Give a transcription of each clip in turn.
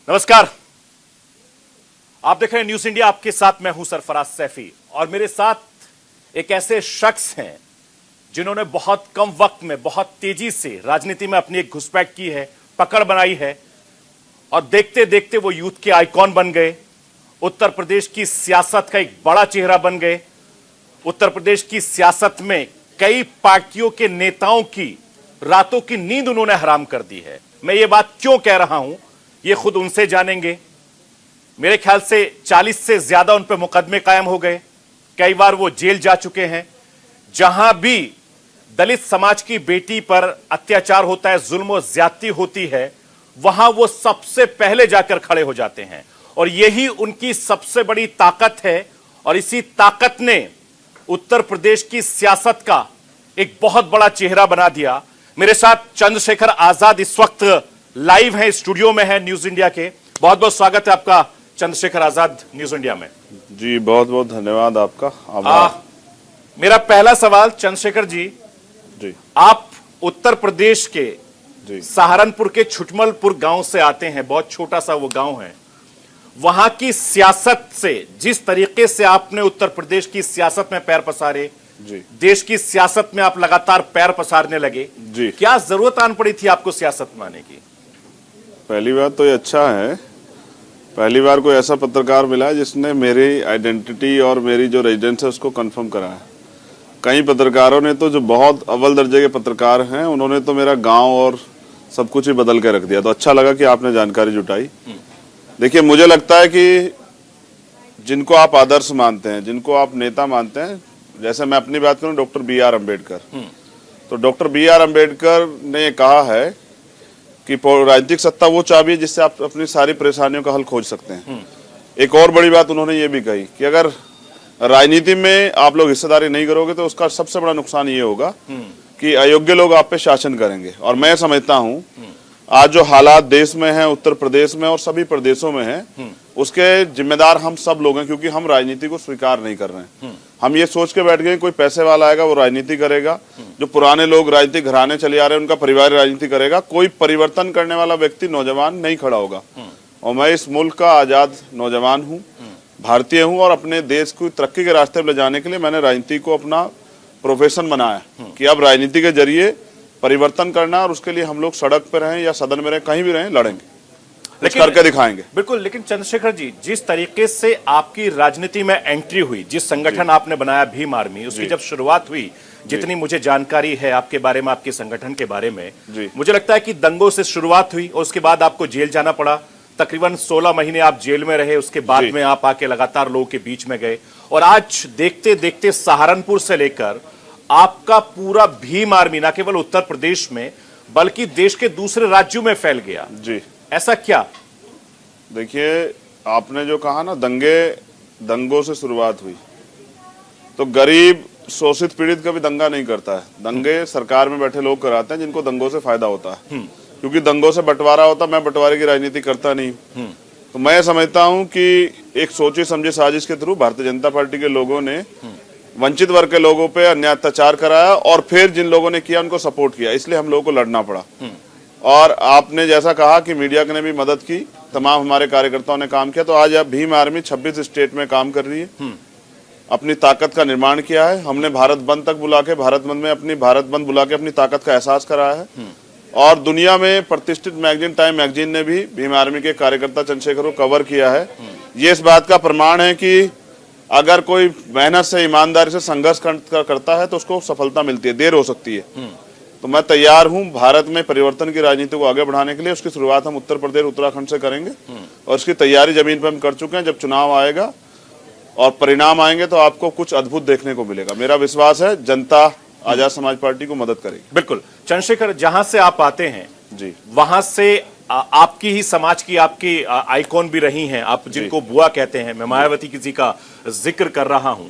नमस्कार, आप देख रहे हैं न्यूज इंडिया। आपके साथ मैं हूं सरफराज सैफी और मेरे साथ एक ऐसे शख्स हैं जिन्होंने बहुत कम वक्त में बहुत तेजी से राजनीति में अपनी एक घुसपैठ की है, पकड़ बनाई है और देखते देखते वो यूथ के आइकॉन बन गए। उत्तर प्रदेश की सियासत का एक बड़ा चेहरा बन गए। उत्तर प्रदेश की सियासत में कई पार्टियों के नेताओं की रातों की नींद उन्होंने हराम कर दी है। मैं ये बात क्यों कह रहा हूं, ये खुद उनसे जानेंगे। मेरे ख्याल से 40 से ज्यादा उन पर मुकदमे कायम हो गए। कई बार वो जेल जा चुके हैं। जहां भी दलित समाज की बेटी पर अत्याचार होता है, जुल्म और ज्यादती होती है, वहां वो सबसे पहले जाकर खड़े हो जाते हैं और यही उनकी सबसे बड़ी ताकत है। और इसी ताकत ने उत्तर प्रदेश की सियासत का एक बहुत बड़ा चेहरा बना दिया। मेरे साथ चंद्रशेखर आजाद इस वक्त लाइव हैं, स्टूडियो में है न्यूज इंडिया के। बहुत बहुत स्वागत है आपका चंद्रशेखर आजाद न्यूज इंडिया में। जी बहुत बहुत धन्यवाद आपका। मेरा पहला सवाल चंद्रशेखर जी, आप उत्तर प्रदेश के सहारनपुर के छुटमलपुर गांव से आते हैं। बहुत छोटा सा वो गांव है। वहां की सियासत से, जिस तरीके से आपने उत्तर प्रदेश की सियासत में पैर पसारे, देश की सियासत में आप लगातार पैर पसारने लगे, क्या जरूरत आन पड़ी थी आपको सियासत में आने की? पहली बात तो ये अच्छा है, पहली बार कोई ऐसा पत्रकार मिला है जिसने मेरी आइडेंटिटी और मेरी जो रेजिडेंस है उसको कंफर्म करा है। कई पत्रकारों ने तो, जो बहुत अव्वल दर्जे के पत्रकार हैं, उन्होंने तो मेरा गांव और सब कुछ ही बदल के रख दिया। तो अच्छा लगा कि आपने जानकारी जुटाई। देखिए, मुझे लगता है कि जिनको आप आदर्श मानते हैं, जिनको आप नेता मानते हैं, जैसे मैं अपनी बात करूं, डॉक्टर बी आर अम्बेडकर, तो डॉक्टर बी आर अम्बेडकर ने ये कहा है कि राजनीतिक सत्ता वो चाबी है जिससे आप अपनी सारी परेशानियों का हल खोज सकते हैं। एक और बड़ी बात उन्होंने ये भी कही कि अगर राजनीति में आप लोग हिस्सेदारी नहीं करोगे तो उसका सबसे बड़ा नुकसान ये होगा कि अयोग्य लोग आप पे शासन करेंगे। और मैं समझता हूं आज जो हालात देश में हैं, उत्तर प्रदेश में और सभी प्रदेशों में हैं, उसके जिम्मेदार हम सब लोग हैं, क्योंकि हम राजनीति को स्वीकार नहीं कर रहे हैं। हम ये सोच के बैठ गए कोई पैसे वाला आएगा वो राजनीति करेगा, जो पुराने लोग राजनीतिक घराने चले आ रहे हैं उनका परिवार राजनीति करेगा, कोई परिवर्तन करने वाला व्यक्ति नौजवान नहीं खड़ा होगा। और मैं इस मुल्क का आजाद नौजवान हूँ, भारतीय हूँ, और अपने देश को तरक्की के रास्ते पर ले जाने के लिए मैंने राजनीति को अपना प्रोफेशन बनाया कि अब राजनीति के जरिए परिवर्तन करना, और उसके लिए हम लोग सड़क पर रहें या सदन में रहें, कहीं भी रहें, लड़ेंगे, लेकिन करके दिखाएंगे। बिल्कुल। लेकिन चंद्रशेखर जी, जिस तरीके से आपकी राजनीति में एंट्री हुई, जिस संगठन आपने बनाया भीम आर्मी, उसकी जब शुरुआत हुई, जितनी मुझे जानकारी है आपके बारे में, आपके संगठन के बारे में, मुझे लगता है कि दंगों से शुरुआत हुई और उसके बाद आपको जेल जाना पड़ा। तकरीबन 16 महीने आप जेल में रहे। उसके बाद में आप आके लगातार लोगों के बीच में गए और आज देखते देखते सहारनपुर से लेकर आपका पूरा भीम आर्मी न केवल उत्तर प्रदेश में बल्कि देश के दूसरे राज्यों में फैल गया। ऐसा क्या? देखिए, आपने जो कहा ना, दंगों से शुरुआत हुई, तो गरीब शोषित पीड़ित कभी दंगा नहीं करता है। दंगे सरकार में बैठे लोग कराते हैं जिनको दंगों से फायदा होता है, क्योंकि दंगों से बंटवारा होता। मैं बंटवारे की राजनीति करता नहीं। तो मैं समझता हूं कि एक सोची समझी साजिश के थ्रू भारतीय जनता पार्टी के लोगों ने वंचित वर्ग के लोगों पे अन्याय अत्याचार कराया और फिर जिन लोगों ने किया उनको सपोर्ट किया, इसलिए हम लोगों को लड़ना पड़ा। और आपने जैसा कहा कि मीडिया ने भी मदद की, तमाम हमारे कार्यकर्ताओं ने काम किया, तो आज अब भीम आर्मी 26 स्टेट में काम कर रही है, अपनी ताकत का निर्माण किया है। हमने भारत बंद तक बुला के, भारत बंद बुला के अपनी ताकत का एहसास कराया है। और दुनिया में प्रतिष्ठित मैगजीन टाइम मैगजीन ने भी भीम आर्मी के कार्यकर्ता चंद्रशेखर को कवर किया है। ये इस बात का प्रमाण है कि अगर कोई मेहनत से, ईमानदारी से संघर्ष करता है तो उसको सफलता मिलती है, देर हो सकती है। तो मैं तैयार हूं भारत में परिवर्तन की राजनीति को आगे बढ़ाने के लिए। उसकी शुरुआत हम उत्तर प्रदेश, उत्तराखंड से करेंगे और उसकी तैयारी जमीन पर हम कर चुके हैं। जब चुनाव आएगा और परिणाम आएंगे तो आपको कुछ अद्भुत देखने को मिलेगा। मेरा विश्वास है जनता आजाद समाज पार्टी को मदद करेगी। बिल्कुल। चंद्रशेखर, जहां से आप आते हैं वहां से आपकी ही समाज की आपकी आइकॉन भी रही हैं, आप जिनको बुआ कहते हैं। मैं मायावती किसी का जिक्र कर रहा हूं,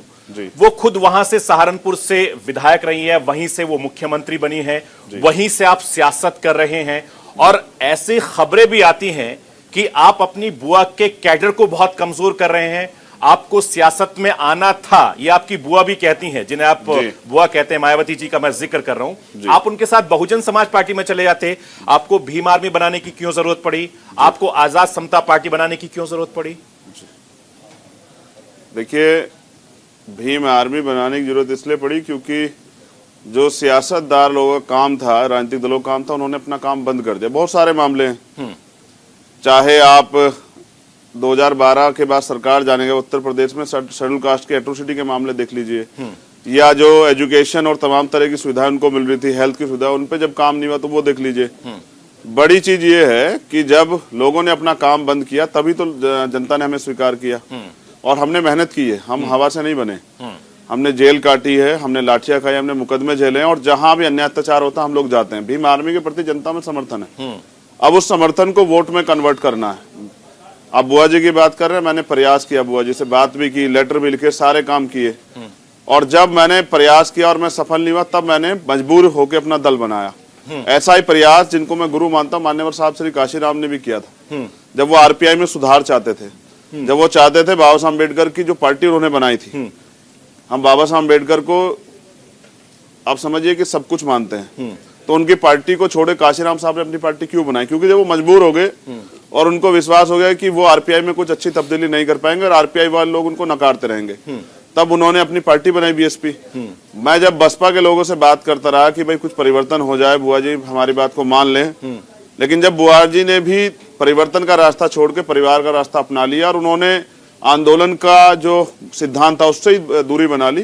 वो खुद वहां से सहारनपुर से विधायक रही है, वहीं से वो मुख्यमंत्री बनी है, वहीं से आप सियासत कर रहे हैं। और ऐसी खबरें भी आती हैं कि आप अपनी बुआ के कैडर को बहुत कमजोर कर रहे हैं, आपको सियासत में आना था, ये आपकी बुआ भी कहती हैं, जिन्हें आप बुआ कहते हैं, मायावती जी का मैं जिक्र कर रहा हूं। आप उनके साथ बहुजन समाज पार्टी में चले जाते, आपको भीम आर्मी बनाने की क्यों जरूरत पड़ी? आपको आजाद समता पार्टी बनाने की क्यों जरूरत पड़ी? देखिए, भीम आर्मी बनाने की जरूरत इसलिए पड़ी क्योंकि जो सियासतदार लोगों का काम था, राजनीतिक दलों का काम था, उन्होंने अपना काम बंद कर दिया। बहुत सारे मामले हैं, चाहे आप 2012 के बाद सरकार जाने के उत्तर प्रदेश में शेड्यूल कास्ट के एट्रोसिटी के मामले देख लीजिए, या जो एजुकेशन और तमाम तरह की सुविधाएं उनको मिल रही थी, हेल्थ की सुविधा, उन पे जब काम नहीं हुआ तो वो देख लीजिए। बड़ी चीज ये है कि जब लोगों ने अपना काम बंद किया तभी तो जनता ने हमें स्वीकार किया, और हमने मेहनत की है, हम हवा से नहीं बने। हमने जेल काटी है, हमने लाठियां खाई, हमने मुकदमे झेले हैं, और जहां भी अन्याय अत्याचार होता है हम लोग जाते हैं। भीम आर्मी के प्रति जनता में समर्थन है, अब उस समर्थन को वोट में कन्वर्ट करना है। अब बुआ जी की बात कर रहे हैं, मैंने प्रयास किया, बुआ जी से बात भी की, लेटर भी लिखे, सारे काम किए, और जब मैंने प्रयास किया और मैं सफल नहीं हुआ तब मैंने मजबूर होकर अपना दल बनाया। ऐसा ही प्रयास जिनको मैं गुरु मानता हूं, मान्यवर साहब श्री काशीराम ने भी किया था, जब वो आरपीआई में सुधार चाहते थे, जब वो चाहते थे बाबा साहब अम्बेडकर की जो पार्टी उन्होंने बनाई थी। हम बाबा साहब अम्बेडकर को आप समझिए कि सब कुछ मानते हैं, तो उनकी पार्टी को छोड़े काशीराम साहब ने अपनी पार्टी क्यों बनाई? क्योंकि जब वो मजबूर हो गए और उनको विश्वास हो गया कि वो आरपीआई में कुछ अच्छी तब्दीली नहीं कर पाएंगे और आरपीआई वाले लोग उनको नकारते रहेंगे, तब उन्होंने अपनी पार्टी बनाई बीएसपी। मैं जब बसपा के लोगों से बात करता रहा कि भाई कुछ परिवर्तन हो जाए, बुआ जी हमारी बात को मान लें, लेकिन जब बुआ जी ने भी परिवर्तन का रास्ता छोड़ के परिवार का रास्ता अपना लिया और उन्होंने आंदोलन का जो सिद्धांत था उससे ही दूरी बना ली,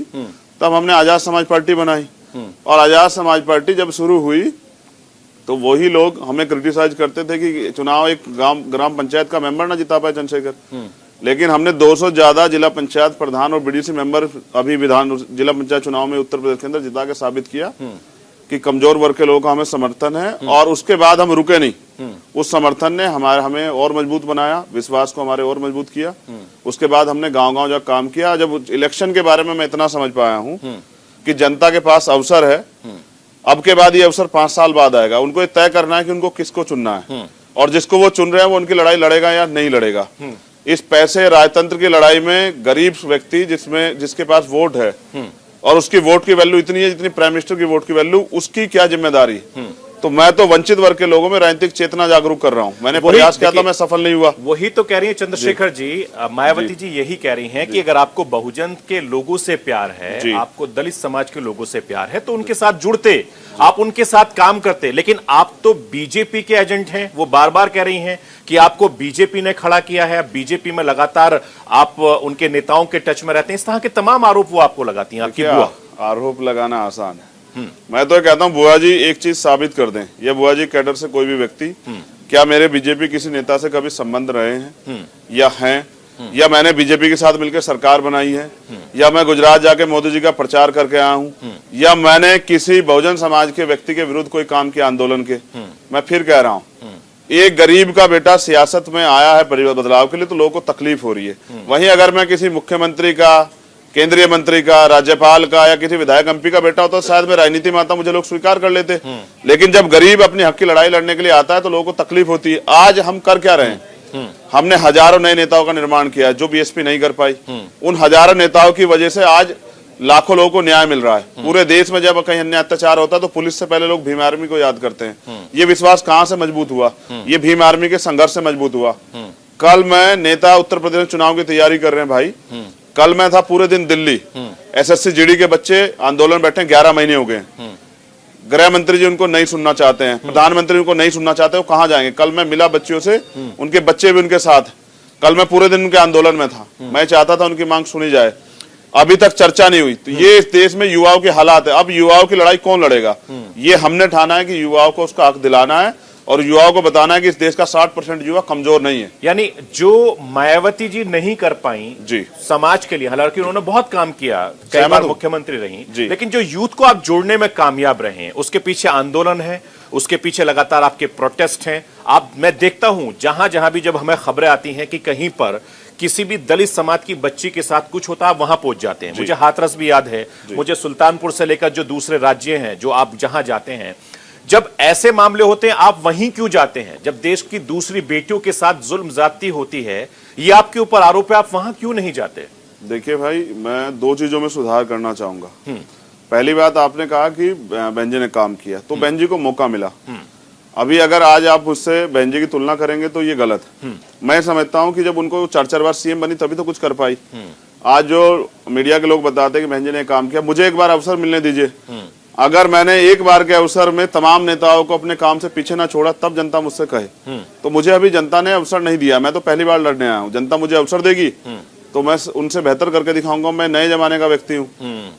तब हमने आजाद समाज पार्टी बनाई। और आजाद समाज पार्टी जब शुरू हुई तो वही लोग हमें क्रिटिसाइज करते थे कि चुनाव एक ग्राम पंचायत का मेंबर ना जिता पाए चंद्रशेखर, लेकिन हमने 200 ज्यादा जिला पंचायत प्रधान और बीडीसी मेंबर अभी जिला पंचायत चुनाव में उत्तर प्रदेश के अंदर जिता के साबित किया कि कमजोर वर्ग के लोगों का हमें समर्थन है। और उसके बाद हम रुके नहीं, उस समर्थन ने हमें और मजबूत बनाया, विश्वास को हमारे और मजबूत किया। उसके बाद हमने गांव-गांव जाकर काम किया। जब इलेक्शन के बारे में मैं इतना समझ पाया हूं कि जनता के पास अवसर है, अब के बाद ये अवसर 5 साल बाद आएगा, उनको ये तय करना है कि उनको किसको चुनना है, और जिसको वो चुन रहे हैं वो उनकी लड़ाई लड़ेगा या नहीं लड़ेगा। इस पैसे राजतंत्र की लड़ाई में गरीब व्यक्ति जिसके पास वोट है और उसकी वोट की वैल्यू इतनी है जितनी प्राइम मिनिस्टर की वोट की वैल्यू, उसकी क्या जिम्मेदारी? तो मैं तो वंचित वर्ग के लोगों में राजनीतिक चेतना जागरूक कर रहा हूं। मैंने प्रयास किया था, मैं सफल नहीं हुआ। वही तो कह रही है चंद्रशेखर जी, मायावती जी यही कह रही हैं कि अगर आपको बहुजन के लोगों से प्यार है, आपको दलित समाज के लोगों से प्यार है, तो उनके साथ जुड़ते, आप उनके साथ काम करते। लेकिन आप तो बीजेपी के एजेंट हैं, वो बार बार कह रही हैं कि आपको बीजेपी ने खड़ा किया है, बीजेपी में लगातार आप उनके नेताओं के टच में रहते हैं। इस तरह के तमाम आरोप वो आपको लगाती हैं। आपकी बुआ आरोप लगाना आसान है, मैं तो कहता हूं बुआ जी एक चीज साबित कर दें, या बुआ जी कैडर से कोई भी व्यक्ति, क्या मेरे बीजेपी किसी नेता से कभी संबंध रहे हैं या हैं, या मैंने बीजेपी के साथ मिलकर सरकार बनाई है, या मैं गुजरात जाके मोदी जी का प्रचार करके आया हूं, या मैंने किसी बहुजन समाज के व्यक्ति के विरुद्ध कोई काम किया आंदोलन के। मैं फिर कह रहा हूं, एक गरीब का बेटा सियासत में आया है परिवर्तन बदलाव के लिए, तो लोगों को तकलीफ हो रही है। वहीं अगर मैं किसी मुख्यमंत्री का, केंद्रीय मंत्री का, राज्यपाल का या किसी विधायक एमपी का बेटा होता तो शायद मैं राजनीति में आता, मुझे लोग स्वीकार कर लेते। लेकिन जब गरीब अपनी हक की लड़ाई लड़ने के लिए आता है तो लोगों को तकलीफ होती है। आज हम कर क्या रहे हैं? हमने हजारों नए नेताओं का निर्माण किया है जो बीएसपी नहीं कर पाई। उन हजारों नेताओं की वजह से आज लाखों लोगों को न्याय मिल रहा है। पूरे देश में जब कहीं अन्य अत्याचार होता है तो पुलिस से पहले लोग भीम आर्मी को याद करते हैं। ये विश्वास कहां से मजबूत हुआ? ये भीम आर्मी के संघर्ष से मजबूत हुआ। कल मैं नेता उत्तर प्रदेश चुनाव की तैयारी कर रहे हैं भाई, कल मैं था पूरे दिन दिल्ली, एसएससी जीडी के बच्चे आंदोलन बैठे, 11 महीने हो गए। गृह मंत्री जी उनको नहीं सुनना चाहते हैं, प्रधानमंत्री उनको नहीं सुनना चाहते, वो कहां जाएंगे? कल मैं मिला बच्चियों से, उनके बच्चे भी उनके साथ, कल मैं पूरे दिन उनके आंदोलन में था। मैं चाहता था उनकी मांग सुनी जाए, अभी तक चर्चा नहीं हुई। तो ये इस देश में युवाओं के हालात है। अब युवाओं की लड़ाई कौन लड़ेगा? ये हमने ठाना है कि युवाओं को उसका हक दिलाना है और युवाओं को बताना है कि इस देश का 60% युवा कमजोर नहीं है। यानी जो मायावती जी नहीं कर पाई जी समाज के लिए, हालांकि उन्होंने बहुत काम किया, कई बार मुख्यमंत्री रही, लेकिन जो यूथ को आप जोड़ने में कामयाब रहे हैं, उसके पीछे आंदोलन है, उसके पीछे लगातार आपके प्रोटेस्ट हैं। मैं देखता हूं जहां जहां भी जब हमें खबरें आती हैं कि कहीं पर किसी भी दलित समाज की बच्ची के साथ कुछ होता है, वहां पहुंच जाते हैं। मुझे हाथरस भी याद है, मुझे सुल्तानपुर से लेकर जो दूसरे राज्य हैं, जो आप जहां जाते हैं, जब ऐसे मामले होते हैं आप वहीं क्यों जाते हैं? जब देश की दूसरी बेटियों के साथ जुल्म ज्यादती होती है, ये आपके ऊपर आरोप है, आप वहां क्यों नहीं जाते? देखिए भाई, मैं दो चीजों में सुधार करना चाहूंगा। पहली बात, आपने कहा कि बहन जी ने काम किया, तो बहन जी को मौका मिला। अभी अगर आज आप मुझसे बहन जी की तुलना करेंगे तो ये गलत है। मैं समझता हूं कि जब उनको 4-4 बार सीएम बनी तभी तो कुछ कर पाई। आज जो मीडिया के लोग बताते हैं कि बहन जी ने काम किया, मुझे एक बार अवसर मिलने दीजिए। अगर मैंने एक बार के अवसर में तमाम नेताओं को अपने काम से पीछे ना छोड़ा, तब जनता मुझसे कहे। तो मुझे अभी जनता ने अवसर नहीं दिया, मैं तो पहली बार लड़ने आया हूँ। जनता मुझे अवसर देगी तो मैं उनसे बेहतर करके दिखाऊंगा। मैं नए जमाने का व्यक्ति हूँ।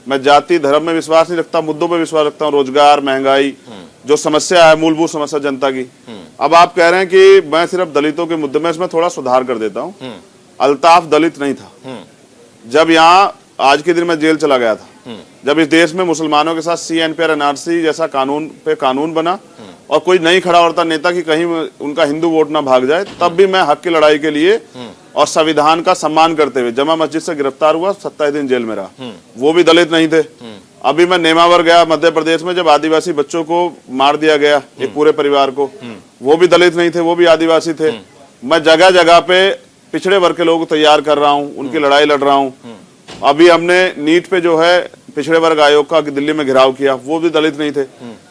मैं जाति धर्म में विश्वास नहीं रखता, मुद्दों पे विश्वास रखता हूँ। रोजगार, महंगाई, जो समस्या है, मूलभूत समस्या जनता की। अब आप कह रहे हैं कि मैं सिर्फ दलितों के मुद्दे में, इसमें थोड़ा सुधार कर देता हूँ। अल्ताफ दलित नहीं था। जब यहाँ आज के दिन मैं जेल चला गया था, जब इस देश में मुसलमानों के साथ CNPR NRC जैसा कानून बना और कोई नहीं खड़ा होता नेता कि कहीं उनका हिंदू वोट ना भाग जाए, तब भी मैं हक की लड़ाई के लिए और संविधान का सम्मान करते हुए जमा मस्जिद से गिरफ्तार हुआ, 27 दिन जेल में रहा। वो भी दलित नहीं थे। अभी मैं नेमावर गया मध्य प्रदेश में, जब आदिवासी बच्चों को मार दिया गया, एक पूरे परिवार को, वो भी दलित नहीं थे, वो भी आदिवासी थे। मैं जगह जगह पे पिछड़े वर्ग के लोग तैयार कर रहा हूँ, उनकी लड़ाई लड़ रहा हूँ। अभी हमने नीट पे जो है पिछड़े वर्ग आयोग का दिल्ली में घेराव किया, वो भी दलित नहीं थे।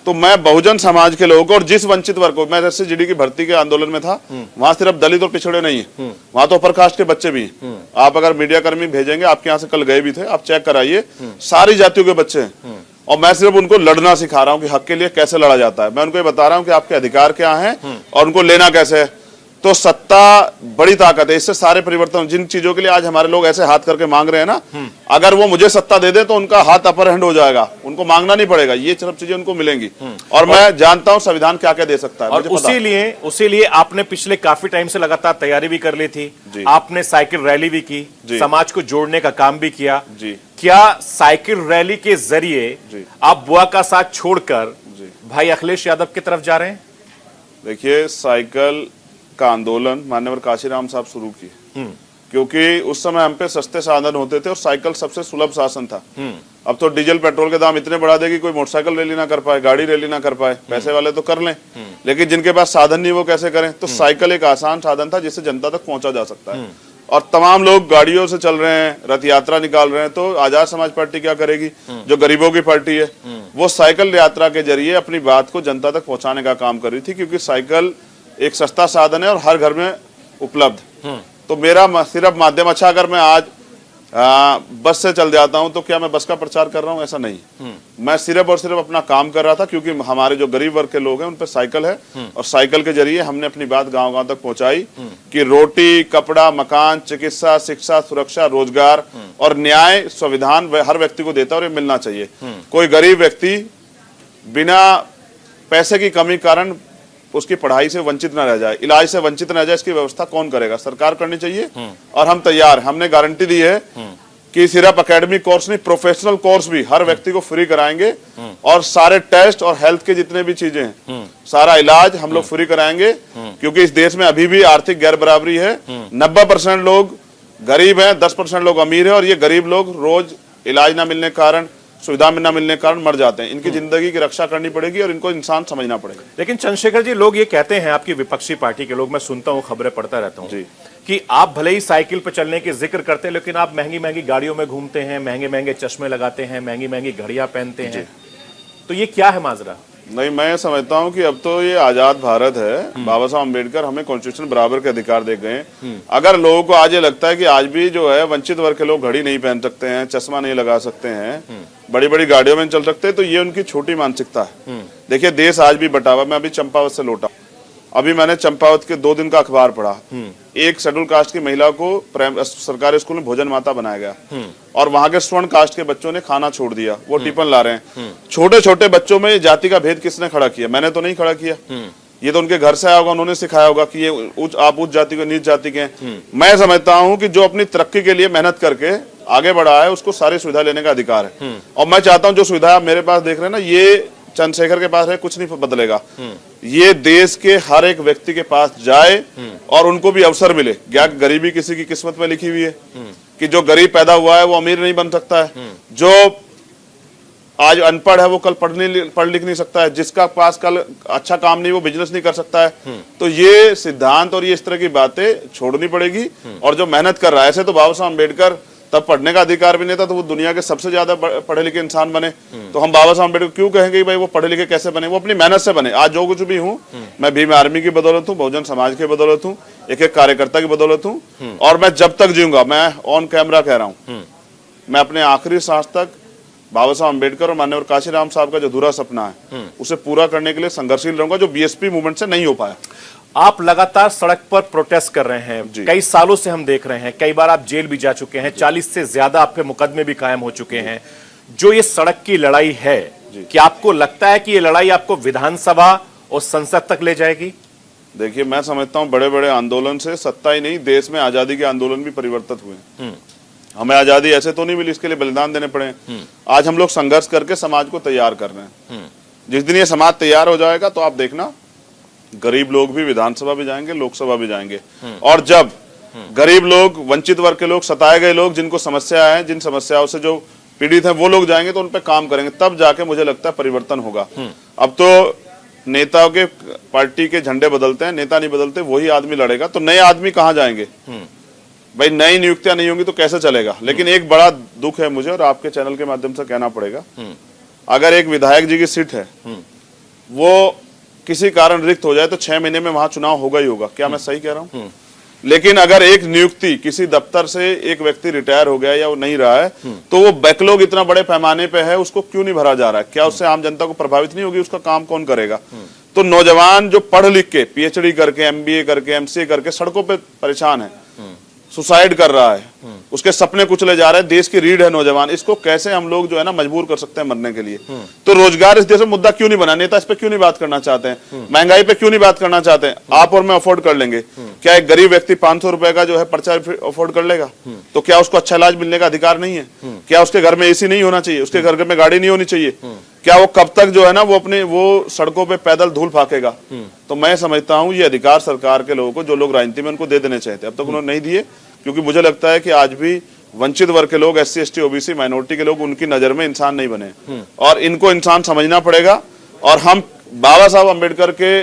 तो मैं बहुजन समाज के लोगों को और जिस वंचित वर्ग को, मैं SC/GD की भर्ती के आंदोलन में था, वहां सिर्फ दलित और पिछड़े नहीं है, वहां तो अपर कास्ट के बच्चे भी हैं। आप अगर मीडिया कर्मी भेजेंगे, आपके यहाँ से कल गए भी थे, आप चेक कराइए, सारी जातियों के बच्चे हैं। और मैं सिर्फ उनको लड़ना सिखा रहा हूँ कि हक के लिए कैसे लड़ा जाता है। मैं उनको ये बता रहा हूँ कि आपके अधिकार क्या है और उनको लेना कैसे है। तो सत्ता बड़ी ताकत है, इससे सारे परिवर्तन, जिन चीजों के लिए आज हमारे लोग ऐसे हाथ करके मांग रहे हैं ना, अगर वो मुझे सत्ता दे दे तो उनका हाथ अपर हैंड हो जाएगा, उनको मांगना नहीं पड़ेगा, ये सब चीजें उनको मिलेंगी। और मैं जानता हूं संविधान क्या क्या दे सकता है। और उसी लिए आपने पिछले काफी टाइम से लगातार तैयारी भी कर ली थी, आपने साइकिल रैली भी की, समाज को जोड़ने का काम भी किया। क्या साइकिल रैली के जरिए आप बुआ का साथ छोड़कर भाई अखिलेश यादव की तरफ जा रहे हैं? देखिए, साइकिल का आंदोलन माननीय काशीराम साहब शुरू किए, क्योंकि उस समय हम पे सस्ते साधन होते थे और साइकिल सबसे सुलभ साधन था। अब तो डीजल पेट्रोल के दाम इतने बढ़ा दे कि कोई मोटरसाइकिल रैली ना कर पाए, गाड़ी रैली ना कर पाए। पैसे वाले तो कर लें, लेकिन जिनके पास साधन नहीं वो कैसे करें? तो साइकिल एक आसान साधन था जिससे जनता तक पहुंचा जा सकता है। और तमाम लोग गाड़ियों से चल रहे हैं, रथ यात्रा निकाल रहे हैं, तो आजाद समाज पार्टी क्या करेगी, जो गरीबों की पार्टी है, वो साइकिल यात्रा के जरिए अपनी बात को जनता तक पहुंचाने का काम कर रही थी, क्योंकि साइकिल एक सस्ता साधन है और हर घर में उपलब्ध। तो मेरा सिर्फ माध्यम, अच्छा अगर मैं आज बस से चल जाता हूं तो क्या मैं बस का प्रचार कर रहा हूं? ऐसा नहीं। मैं सिर्फ और सिर्फ अपना काम कर रहा था, क्योंकि हमारे जो गरीब वर्ग के लोग हैं उन पर साइकिल है, और साइकिल के जरिए हमने अपनी बात गांव-गांव तक पहुंचाई कि रोटी, कपड़ा, मकान, चिकित्सा, शिक्षा, सुरक्षा, रोजगार और न्याय संविधान हर व्यक्ति को देता है और ये मिलना चाहिए। कोई गरीब व्यक्ति बिना पैसे की कमी कारण उसकी पढ़ाई से वंचित न रह जाए, इलाज से वंचित न रह जाए, इसकी व्यवस्था कौन करेगा? सरकार करनी चाहिए। और हम तैयार, हमने गारंटी दी है कि सिर्फ एकेडमिक कोर्स नहीं, प्रोफेशनल कोर्स भी हर व्यक्ति को फ्री कराएंगे, और सारे टेस्ट और हेल्थ के जितने भी चीजें हैं, सारा इलाज हम लोग फ्री कराएंगे, क्योंकि इस देश में अभी भी आर्थिक गैर बराबरी है। 90% लोग गरीब हैं, 10% लोग अमीर है, और ये गरीब लोग रोज इलाज ना मिलने के कारण, सुविधा में न मिलने के कारण मर जाते हैं। इनकी जिंदगी की रक्षा करनी पड़ेगी और इनको इंसान समझना पड़ेगा। लेकिन चंद्रशेखर जी, लोग ये कहते हैं, आपकी विपक्षी पार्टी के लोग, मैं सुनता हूं, खबरें पढ़ता रहता हूं, कि आप भले ही साइकिल पर चलने के जिक्र करते हैं, लेकिन आप महंगी महंगी गाड़ियों में घूमते हैं, महंगे महंगे चश्मे लगाते हैं, महंगी महंगी घड़ियां पहनते हैं। तो ये क्या है माजरा? नहीं, मैं समझता हूं कि अब तो ये आजाद भारत है, बाबा साहब अम्बेडकर हमें कॉन्स्टिट्यूशन बराबर के अधिकार दे गए। अगर लोगों को आज ये लगता है कि आज भी जो है वंचित वर्ग के लोग घड़ी नहीं पहन सकते हैं, चश्मा नहीं लगा सकते हैं, बड़ी बड़ी गाड़ियों में चल सकते हैं, तो ये उनकी छोटी मानसिकता है। देखिए, देश आज भी बटा हुआ। मैं अभी चंपावत से लौटा, अभी मैंने चंपावत के 2 दिन का अखबार पढ़ा। एक शेड्यूल कास्ट की महिला को सरकारी स्कूल में भोजन माता बनाया गया, और वहां के स्वर्ण कास्ट के बच्चों ने खाना छोड़ दिया, वो टिफिन ला रहे हैं। छोटे छोटे बच्चों में जाति का भेद किसने खड़ा किया? मैंने तो नहीं खड़ा किया, ये तो उनके घर से आया होगा, उन्होंने सिखाया होगा कि ये आप उच्च जाति के, नीच जाति के। मैं समझता हूँ कि जो अपनी तरक्की के लिए मेहनत करके आगे बढ़ा है, उसको सारी सुविधा लेने का अधिकार है। और मैं चाहता हूँ जो सुविधा आप मेरे पास देख रहे हैं ना, ये चंद्रशेखर के पास है, कुछ नहीं बदलेगा। ये देश के हर एक व्यक्ति के पास जाए और उनको भी अवसर मिले। क्या गरीबी किसी की किस्मत में लिखी हुई है कि जो गरीब पैदा हुआ है वो अमीर नहीं बन सकता है? जो आज अनपढ़ है वो कल पढ़ लिख नहीं सकता है, जिसका पास कल अच्छा काम नहीं वो बिजनेस नहीं कर सकता है। तो ये सिद्धांत और ये इस तरह की बातें छोड़नी पड़ेगी। और जो मेहनत कर रहा है, ऐसे तो बाबा साहब अम्बेडकर तब पढ़ने का अधिकार भी नहीं था, तो वो दुनिया के सबसे ज्यादा पढ़े लिखे इंसान बने। तो हम बाबा साहब अम्बेडकर क्यों कहेंगे कि भाई वो पढ़े लिखे कैसे बने? वो अपनी मेहनत से बने। आज जो कुछ भी हूँ मैं भीम आर्मी की बदौलत हूँ, बहुजन समाज की बदौलत हूँ, एक एक कार्यकर्ता की बदौलत हूँ। और मैं जब तक जीऊंगा, मैं ऑन कैमरा कह रहा हूँ, मैं अपने आखिरी सांस तक बाबा साहब अम्बेडकर और माननीय काशीराम साहब का जो अधूरा सपना है उसे पूरा करने के लिए संघर्षशील रहूंगा, जो बीएसपी मूवमेंट से नहीं हो पाया। आप लगातार सड़क पर प्रोटेस्ट कर रहे हैं, कई सालों से हम देख रहे हैं, कई बार आप जेल भी जा चुके हैं, 40 से ज्यादा आपके मुकदमे भी कायम हो चुके हैं। जो ये सड़क की लड़ाई है, क्या आपको लगता है कि ये लड़ाई आपको विधानसभा और संसद तक ले जाएगी? देखिए, मैं समझता हूँ बड़े बड़े आंदोलन से सत्ता ही नहीं, देश में आजादी के आंदोलन भी परिवर्तित हुए। हमें आजादी ऐसे तो नहीं मिली, इसके लिए बलिदान देने पड़े। आज हम लोग संघर्ष करके समाज को तैयार कर रहे हैं। जिस दिन ये समाज तैयार हो जाएगा तो आप देखना, गरीब लोग भी विधानसभा भी जाएंगे, लोकसभा भी जाएंगे। और जब गरीब लोग, वंचित वर्ग के लोग, सताए गए लोग, जिनको समस्या है, जिन समस्याओं से जो पीड़ित है, वो लोग जाएंगे तो उन पे काम करेंगे, तब जाके मुझे लगता है परिवर्तन होगा। अब तो नेताओं के पार्टी के झंडे बदलते हैं, नेता नहीं बदलते, वही आदमी लड़ेगा। तो नए आदमी कहाँ जाएंगे भाई? नई नियुक्तियां नहीं होंगी तो कैसे चलेगा? लेकिन एक बड़ा दुख है मुझे, और आपके चैनल के माध्यम से कहना पड़ेगा, अगर एक विधायक जी की सीट है, वो किसी कारण रिक्त हो जाए तो 6 महीने में वहां चुनाव होगा ही होगा। क्या मैं सही कह रहा हूं? लेकिन अगर एक नियुक्ति, किसी दफ्तर से एक व्यक्ति रिटायर हो गया या वो नहीं रहा है, तो वो बैकलॉग इतना बड़े पैमाने पे है, उसको क्यों नहीं भरा जा रहा है? क्या उससे आम जनता को प्रभावित नहीं होगी? उसका काम कौन करेगा? तो नौजवान जो पढ़ लिख के, पीएचडी करके, एमबीए करके, एमसीए करके सड़कों पे परेशान है, सुसाइड कर रहा है, उसके सपने कुचले जा रहे हैं, देश की रीढ़ है नौजवान, इसको कैसे हम लोग जो है ना मजबूर कर सकते हैं मरने के लिए? तो रोजगार इस देश में मुद्दा क्यों नहीं बना? नेता इस पे क्यों नहीं बात करना चाहते हैं? महंगाई पे क्यों नहीं बात करना चाहते हैं? आप और मैं अफोर्ड कर लेंगे, क्या एक गरीब व्यक्ति 500 रुपए का जो है पर्चा अफोर्ड कर लेगा? तो क्या उसको अच्छा इलाज मिलने का अधिकार नहीं है? क्या उसके घर में एसी नहीं होना चाहिए? उसके घर में गाड़ी नहीं होनी चाहिए? क्या वो कब तक जो है ना वो सड़कों पे पैदल धूल फाकेगा? तो मैं समझता हूँ ये अधिकार सरकार के लोगों को, जो लोग राजनीति में, उनको दे देने चाहिए थे, अब तक उन्होंने नहीं दिए। क्योंकि मुझे लगता है कि आज भी वंचित वर्ग के लोग, SC ST OBC माइनॉरिटी के लोग उनकी नजर में इंसान नहीं बने, और इनको इंसान समझना पड़ेगा। और हम बाबा साहब अम्बेडकर के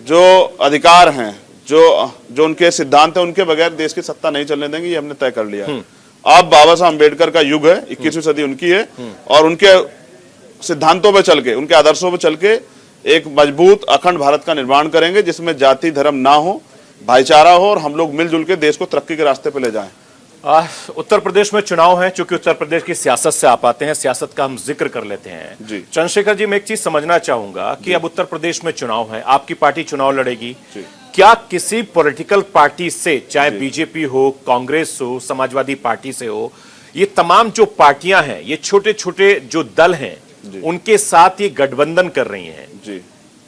जो अधिकार हैं, जो उनके सिद्धांत हैं, उनके बगैर देश की सत्ता नहीं चलने देंगे, ये हमने तय कर लिया। अब बाबा साहब अम्बेडकर का युग है, 21वीं सदी उनकी है, और उनके सिद्धांतों पे चल के, उनके आदर्शों पे चल के एक मजबूत अखंड भारत का निर्माण करेंगे, जिसमें जाति धर्म ना हो, भाईचारा हो, और हम लोग मिलजुल के देश को तरक्की के रास्ते पे ले जाएं। उत्तर प्रदेश में चुनाव है, चूंकि उत्तर प्रदेश की सियासत से आप आते हैं, सियासत का हम जिक्र कर लेते हैं। चंद्रशेखर जी, मैं एक चीज समझना चाहूंगा कि अब उत्तर प्रदेश में चुनाव है, आपकी पार्टी चुनाव लड़ेगी, क्या किसी पॉलिटिकल पार्टी से, चाहे बीजेपी हो, कांग्रेस हो, समाजवादी पार्टी से हो, ये तमाम जो पार्टियां हैं, ये छोटे छोटे जो दल हैं, उनके साथ ये गठबंधन कर रही हैं?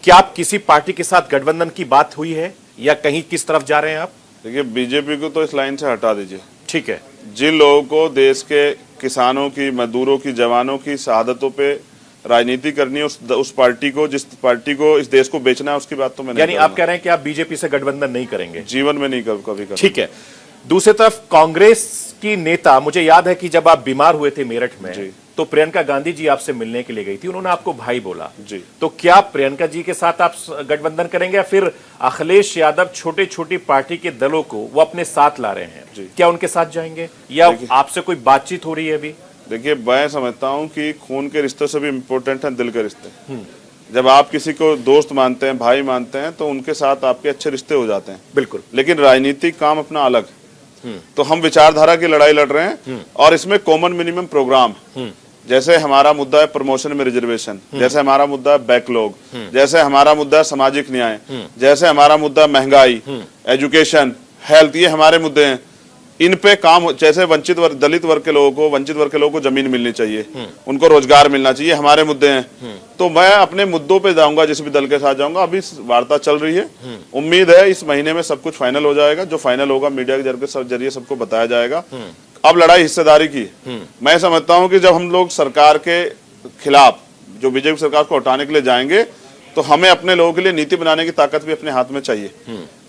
क्या आप किसी पार्टी के साथ गठबंधन की बात हुई है, या कहीं किस तरफ जा रहे हैं आप? देखिए, बीजेपी को तो इस लाइन से हटा दीजिए। ठीक है। जिन लोगों को देश के किसानों की, मजदूरों की, जवानों की शहादतों पे राजनीति करनी है, उस पार्टी को, जिस पार्टी को इस देश को बेचना है, उसकी बात तो मैं नहीं। यानी आप कह रहे हैं कि आप बीजेपी से गठबंधन नहीं करेंगे? जीवन में नहीं कभी। ठीक है। दूसरी तरफ कांग्रेस की नेता, मुझे याद है कि जब आप बीमार हुए थे मेरठ में, तो प्रियंका गांधी जी आपसे मिलने के लिए गई थी, उन्होंने आपको भाई बोला जी। तो क्या प्रियंका जी के साथ आप गठबंधन करेंगे, या फिर अखिलेश यादव छोटे छोटी पार्टी के दलों को वो अपने साथ ला रहे हैं, क्या उनके साथ जाएंगे, या आपसे कोई बातचीत हो रही है अभी? देखिए, मैं समझता हूँ कि खून के रिश्ते से भी इम्पोर्टेंट है दिल के रिश्ते। जब आप किसी को दोस्त मानते हैं, भाई मानते हैं, तो उनके साथ आपके अच्छे रिश्ते हो जाते हैं। बिल्कुल। लेकिन राजनीतिक काम अपना अलग, तो हम विचारधारा की लड़ाई लड़ रहे हैं, और इसमें कॉमन मिनिमम प्रोग्राम, जैसे हमारा मुद्दा है प्रमोशन में रिजर्वेशन, जैसे हमारा मुद्दा है बैकलॉग, जैसे हमारा मुद्दा है सामाजिक न्याय, जैसे हमारा मुद्दा है महंगाई, एजुकेशन, हेल्थ, ये हमारे मुद्दे हैं। इन पे काम, जैसे वंचित वर्ग, दलित वर्ग के लोगों को जमीन मिलनी चाहिए, उनको रोजगार मिलना चाहिए, हमारे मुद्दे हैं। तो मैं अपने मुद्दों पे जाऊंगा, जिस भी दल के साथ जाऊंगा। अभी वार्ता चल रही है, उम्मीद है इस महीने में सब कुछ फाइनल हो जाएगा। जो फाइनल होगा मीडिया के जरिए सबको बताया जाएगा। अब लड़ाई हिस्सेदारी की। मैं समझता हूं कि जब हम लोग सरकार के खिलाफ, जो बीजेपी सरकार को हटाने के लिए जाएंगे, तो हमें अपने लोगों के लिए नीति बनाने की ताकत भी अपने हाथ में चाहिए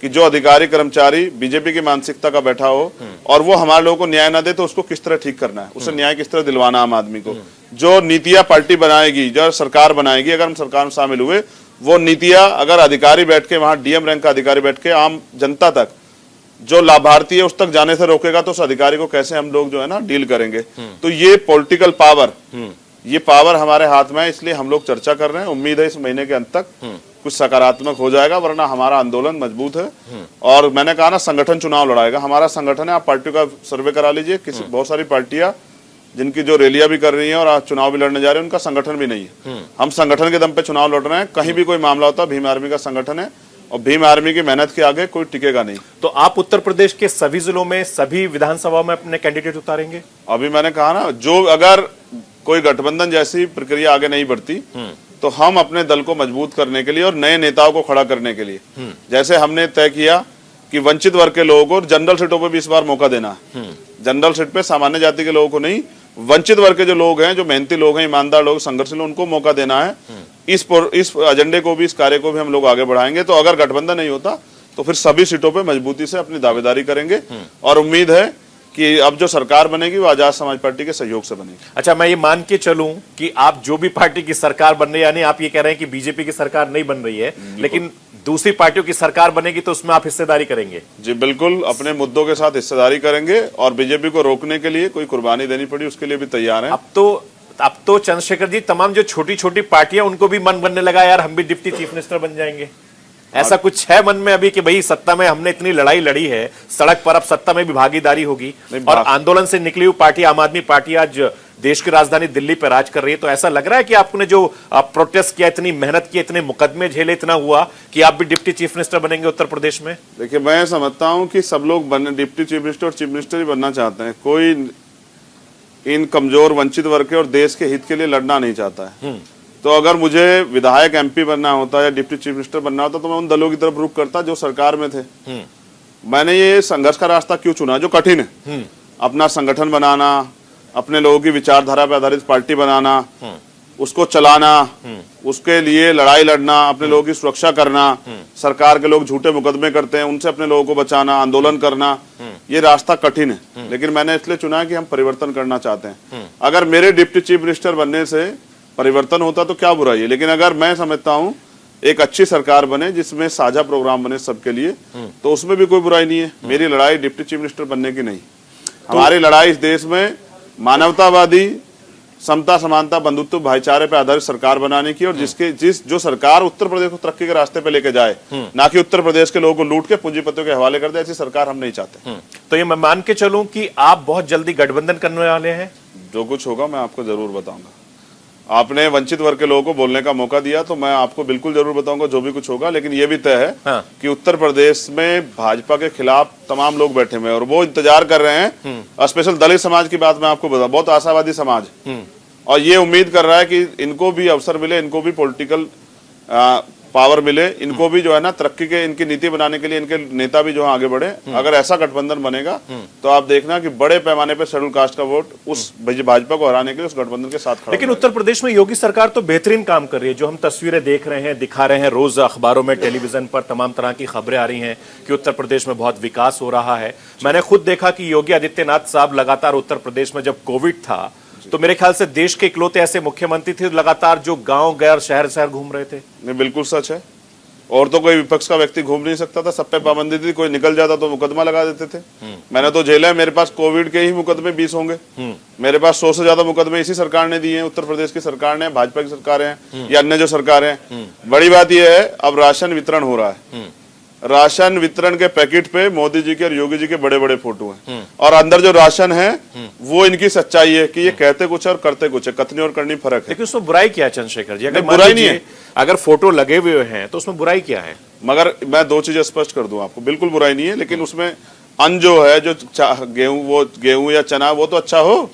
कि जो अधिकारी कर्मचारी बीजेपी की मानसिकता का बैठा हो और वो हमारे लोगों को न्याय ना दे तो उसको किस तरह ठीक करना है, उसे न्याय किस तरह दिलवाना आम आदमी को। जो नीतियां पार्टी बनाएगी, जो सरकार बनाएगी, अगर हम सरकार में शामिल हुए, वो नीतियां अगर अधिकारी बैठ के वहां डीएम रैंक का अधिकारी बैठ के आम जनता तक, जो लाभार्थी है उस तक जाने से रोकेगा, तो उस अधिकारी को कैसे हम लोग जो है ना डील करेंगे। तो ये पॉलिटिकल पावर, ये पावर हमारे हाथ में है, इसलिए हम लोग चर्चा कर रहे हैं। उम्मीद है इस महीने के अंत तक कुछ सकारात्मक हो जाएगा, वरना हमारा आंदोलन मजबूत है। और मैंने कहा ना, संगठन चुनाव लड़ाएगा। हमारा संगठन है, आप पार्टियों का सर्वे करा लीजिए, किसी बहुत सारी पार्टियां जिनकी जो रैलियां भी कर रही हैं और आज चुनाव भी लड़ने जा रहे हैं, उनका संगठन भी नहीं है। हम संगठन के दम पे चुनाव लड़ रहे हैं। कहीं भी कोई मामला होता है, भीम आर्मी का संगठन है और भीम आर्मी की मेहनत के आगे कोई टिकेगा नहीं। तो आप उत्तर प्रदेश के सभी जिलों में, सभी विधानसभा में अपने कैंडिडेट उतारेंगे? अभी मैंने कहा ना, जो अगर कोई गठबंधन जैसी प्रक्रिया आगे नहीं बढ़ती तो हम अपने दल को मजबूत करने के लिए और नए नेताओं को खड़ा करने के लिए, जैसे हमने तय किया कि वंचित वर्ग के लोगों को जनरल सीटों पर भी इस बार मौका देना है। जनरल सीट पे सामान्य जाति के लोगों को नहीं, वंचित वर्ग के जो लोग हैं, जो मेहनती लोग हैं, ईमानदार लोग, संघर्षशील, उनको मौका देना है। इस एजेंडे को भी, इस कार्य को भी हम लोग आगे बढ़ाएंगे। तो अगर गठबंधन नहीं होता तो फिर सभी सीटों पे मजबूती से अपनी दावेदारी करेंगे और उम्मीद है कि अब जो सरकार बनेगी वो आजाद समाज पार्टी के सहयोग से बनेगी। अच्छा, मैं ये मान के चलूं कि आप जो भी पार्टी की सरकार बन रही है, यानी आप ये कह रहे हैं कि बीजेपी की सरकार नहीं बन रही है, लेकिन दूसरी पार्टियों की सरकार बनेगी तो उसमें आप हिस्सेदारी करेंगे? जी बिल्कुल, अपने मुद्दों के साथ हिस्सेदारी करेंगे और बीजेपी को रोकने के लिए कोई कुर्बानी देनी पड़ी उसके लिए भी तैयार हैं। अब तो चंद्रशेखर जी, तमाम जो छोटी छोटी पार्टियां, उनको भी मन बनने लगा, यार हम भी डिप्टी चीफ मिनिस्टर बन जाएंगे। ऐसा कुछ है मन में अभी कि भाई सत्ता में हमने इतनी लड़ाई लड़ी है, सड़क पर अब सत्ता में भी भागीदारी होगी, और आंदोलन से निकली हुई पार्टी आम आदमी पार्टी आज देश की राजधानी दिल्ली पर राज कर रही है, तो ऐसा लग रहा है कि आपने जो प्रोटेस्ट किया, इतनी मेहनत की, इतने मुकदमे झेले, इतना हुआ कि आप भी डिप्टी चीफ मिनिस्टर बनेंगे उत्तर प्रदेश में? देखिए, मैं समझता हूं कि सब लोग डिप्टी चीफ मिनिस्टर और चीफ मिनिस्टर ही बनना चाहते हैं। कोई इन कमजोर वंचित वर्ग के और देश के हित के लिए लड़ना नहीं चाहता है। तो अगर मुझे विधायक, एमपी बनना होता या डिप्टी चीफ मिनिस्टर बनना होता तो मैं उन दलों की तरफ रुख करता जो सरकार में थे। मैंने ये संघर्ष का रास्ता क्यों चुना, जो कठिन है? अपना संगठन बनाना, अपने लोगों की विचारधारा पर आधारित पार्टी बनाना, उसको चलाना, उसके लिए लड़ाई लड़ना, अपने लोगों की सुरक्षा करना, सरकार के लोग झूठे मुकदमे करते हैं उनसे अपने लोगों को बचाना, आंदोलन करना, ये रास्ता कठिन है। लेकिन मैंने इसलिए चुना कि हम परिवर्तन करना चाहते हैं। अगर मेरे डिप्टी चीफ मिनिस्टर बनने से परिवर्तन होता तो क्या बुराई है, लेकिन अगर मैं समझता हूं एक अच्छी सरकार बने जिसमें साझा प्रोग्राम बने सबके लिए, तो उसमें भी कोई बुराई नहीं है। मेरी लड़ाई डिप्टी चीफ मिनिस्टर बनने की नहीं, हमारी लड़ाई इस देश में मानवतावादी, समता, समानता, बंधुत्व, भाईचारे पर आधारित सरकार बनाने की, और जो सरकार उत्तर प्रदेश को तरक्की के रास्ते पे लेके जाए, ना कि उत्तर प्रदेश के लोगों को लूट के पूंजीपतियों के हवाले कर दे, ऐसी सरकार हम नहीं चाहते। तो ये मैं मान के चलूं कि आप बहुत जल्दी गठबंधन करने वाले हैं? जो कुछ होगा मैं आपको जरूर बताऊंगा। आपने वंचित वर्ग के लोगों को बोलने का मौका दिया तो मैं आपको बिल्कुल जरूर बताऊंगा जो भी कुछ होगा। लेकिन ये भी तय है कि उत्तर प्रदेश में भाजपा के खिलाफ तमाम लोग बैठे हुए हैं और वो इंतजार कर रहे हैं। स्पेशल दलित समाज की बात मैं आपको बता, बहुत आशावादी समाज, और ये उम्मीद कर रहा है कि इनको भी अवसर मिले, इनको भी पॉलिटिकल पावर मिले, इनको भी जो है ना तरक्की के, इनकी नीति बनाने के लिए इनके नेता भी जो है आगे बढ़े। अगर ऐसा गठबंधन बनेगा तो आप देखना कि बड़े पैमाने पे शेड्यूल कास्ट का वोट उस भाजपा को हराने के लिए उस गठबंधन के साथ खड़ा। लेकिन उत्तर प्रदेश में योगी सरकार तो बेहतरीन काम कर रही है। जो हम तस्वीरें देख रहे हैं, दिखा रहे हैं, रोज अखबारों में, टेलीविजन पर तमाम तरह की खबरें आ रही हैं कि उत्तर प्रदेश में बहुत विकास हो रहा है। मैंने खुद देखा कि योगी आदित्यनाथ साहब लगातार उत्तर प्रदेश में, जब कोविड था तो मेरे ख्याल से देश के इकलौते ऐसे मुख्यमंत्री थे लगातार जो गांव गए और शहर शहर घूम रहे थे। नहीं, बिल्कुल सच है। और तो कोई विपक्ष का व्यक्ति घूम नहीं सकता था, सब पे पाबंदी थी। कोई निकल जाता तो मुकदमा लगा देते थे। मैंने तो जेल है, मेरे पास कोविड के ही मुकदमे 20 होंगे। मेरे पास 100 से ज्यादा मुकदमे इसी सरकार ने दिए हैं, उत्तर प्रदेश की सरकार ने, भाजपा की सरकार है या अन्य जो सरकार है। बड़ी बात यह है, अब राशन वितरण हो रहा है। राशन वितरण के पैकेट पे मोदी जी के और योगी जी के बड़े बड़े फोटो हैं, और अंदर जो राशन है वो इनकी सच्चाई है कि ये कहते कुछ है और करते कुछ है, कथनी और करनी फर्क है। लेकिन उसमें बुराई क्या है चंद्रशेखर जी? अगर बुराई नहीं है, अगर फोटो लगे हुए हैं तो उसमें बुराई क्या है? मगर मैं दो चीजें स्पष्ट कर दूं आपको, बिल्कुल बुराई नहीं है, लेकिन उसमें अन्न जो है, जो गेहूं या चना, वो तो अच्छा हो।